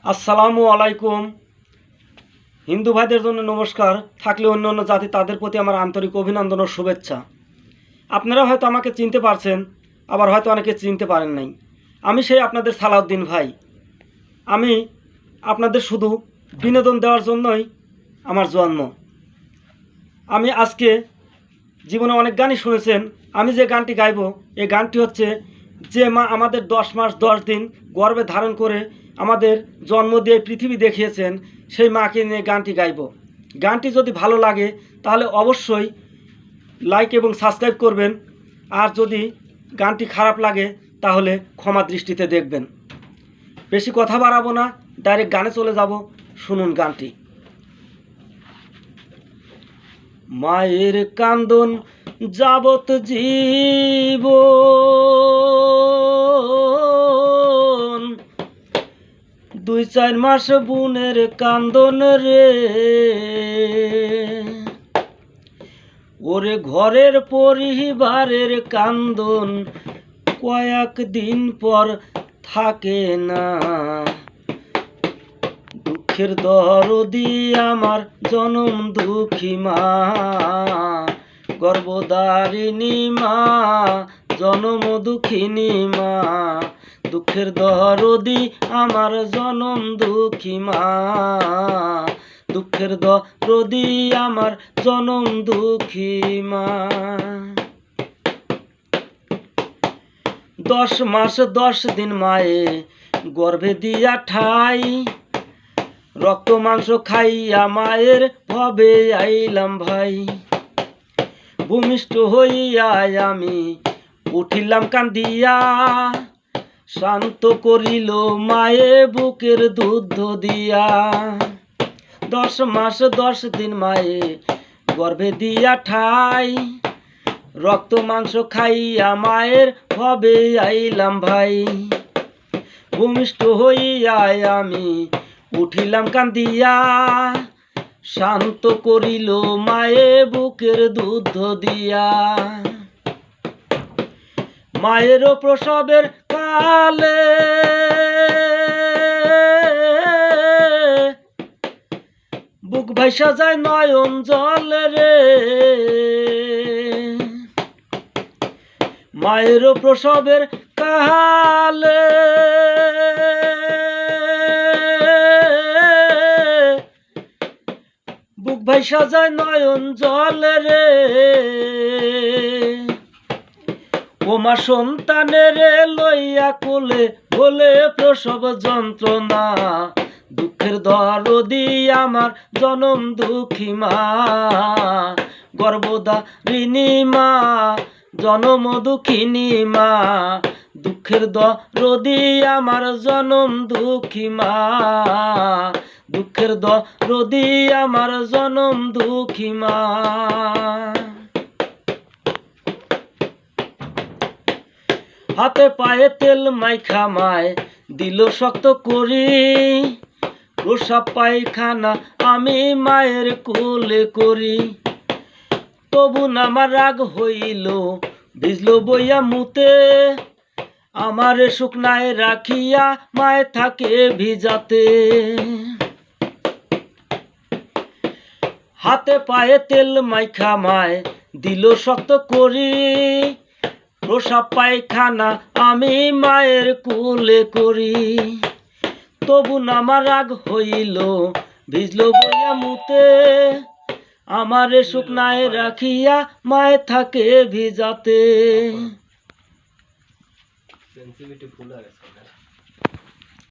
আসসালামু আলাইকুম। হিন্দু ভাইদের জন্য নমস্কার থাকলে অন্য অন্য জাতি তাদের প্রতি আমার আন্তরিক অভিনন্দন ও শুভেচ্ছা। আপনারা হয়তো আমাকে চিনতে পারছেন, আবার হয়তো অনেকে চিনতে পারেন নাই। আমি সেই আপনাদের সালাউদ্দিন ভাই। আমি আপনাদের শুধু বিনোদন দেওয়ার জন্যই আমার জন্ম। আমি আজকে জীবনে অনেক গানই শুনেছেন। আমি যে গানটি গাইব, এই গানটি হচ্ছে, যে মা আমাদের 10 মাস 10 দিন গর্ভে ধারণ করে আমাদের জন্ম দিয়ে পৃথিবী দেখিয়েছেন, সেই মাকে নিয়ে গানটি গাইব। গানটি যদি ভালো লাগে তাহলে অবশ্যই লাইক এবং সাবস্ক্রাইব করবেন, আর যদি গানটি খারাপ লাগে তাহলে ক্ষমা দৃষ্টিতে দেখবেন। বেশি কথা বাড়াবো না, ডাইরেক্ট গানে চলে যাব। শুনুন গানটি। মায়ের কান্দন যাবত জীবন, 2-4 মাস বুনের কান্দন রে, ওরে ঘরের পরিবারের কান্দন কয়েকদিন পর থাকে না। দুঃখের দরদি আমার জনম দুঃখী মা, গর্ভধারিণী মা, জনম দুঃখিনী মা। দুঃখের দরদি আমার জনম দুঃখী মা, দুঃখের দরদি আমার জনম দুঃখী মা। 10 মাস 10 দিন মায়ে গর্ভে দিয়া ঠাই, রক্ত মাংস খাইয়া মায়ের ভবে আইলাম ভাই। ভূমিষ্ঠ হইয়া আমি উঠিলাম কান্দিয়া, শান্ত করিল মায়ে বুকের দুধ দিয়া। 10 মাস 10 দিন মায়ে গর্ভে দিয়া ঠাই, রক্ত মাংস খাইয়া মায়ের ভবে আইলাম ভাই। ভূমিষ্ঠ হইয়া আমি উঠিলাম কান্দিয়া, শান্ত করিল মায়ে বুকের দুধ দিয়া। মায়ের প্রসবের কালে বুক ভাইসা যায় নয়ন জলে রে, মায়ের প্রসবের কালে বুক ভাইসা যায় নয়ন জলে রে, ওমা সন্তানের লইয়া কোলে বলে প্রসব যন্ত্রণা। দুঃখের দরদি আমার জনম দুঃখী মা, গর্ভধারিণী মা, জনম দুঃখিনী মা। দুঃখের দরদি আমার জনম দুঃখী মা, দুঃখের দরদি আমার জনম দুঃখী মা। হাতে পায়ে তেল মাইখা মায় দিল শক্ত করি, প্রসাব পায়খানা আমি মায়ের কোলে করি। তবু আমার রাগ হইল ভিজল বইয়া মুতে, আমার শুকনায় রাখিয়া মায়ে থাকে ভিজাতে। হাতে পায়ে তেল মাইখা মায় দিল শক্ত করি, প্রসাব পায়খানা আমি মায়ের কোলে করি। তবু আমার রাগ হইল ভিজল বইয়া মুতে, আমারে শুকনায় রাখিয়া মায়ে থাকে ভিজাতে।